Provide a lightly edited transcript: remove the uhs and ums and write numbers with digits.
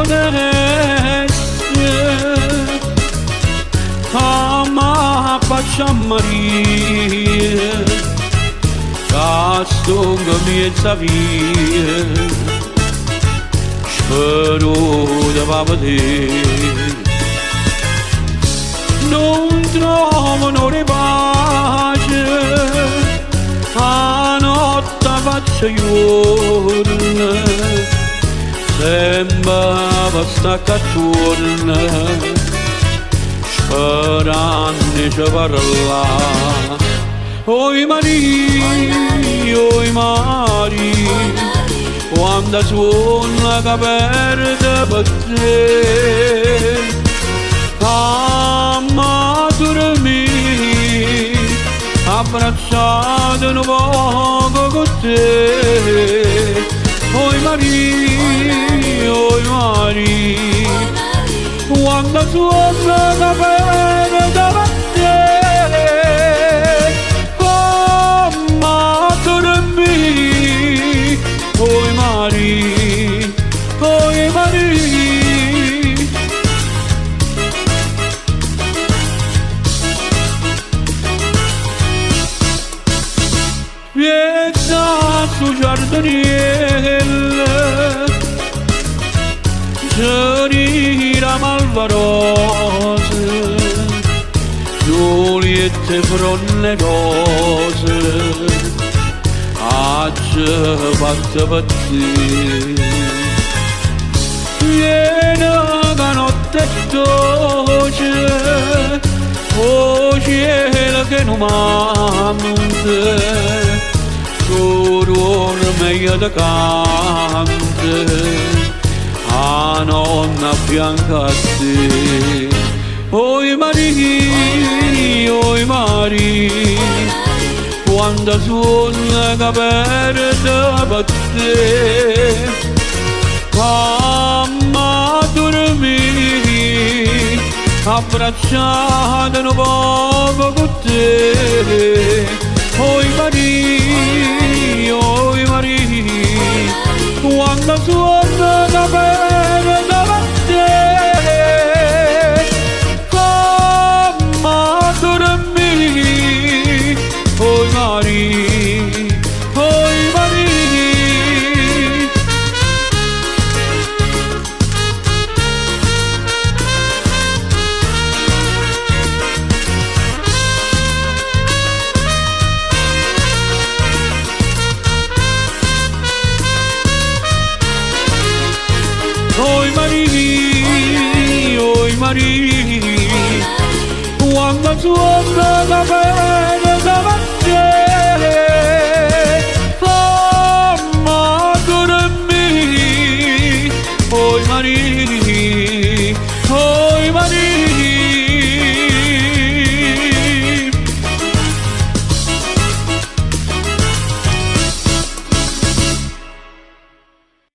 potesse ama faccia Maria castunga miezza via spero di vedere non trovano pace a notte faccia giorno sembra sta catturna sperando ci parla oi Maria quando suona che perde per te mamma dormi abbracciato un poco con te oi Maria quando suona che perde per te mamma dormi oi Maria piezza su giardiniere Giorira malvarose Giuliette fronne rose Agge fatte per te Viene la notte dolce Oh cielo che non mante Solo meglio da cante A nonna fianca a te Oi Maria Quando suona che perde per te Mamma dormi abbracciata un poco con te Oi Maria quando suona che perde per te mamma dormi Oi Maria quando suona che perde per te mamma dormi Oi Maria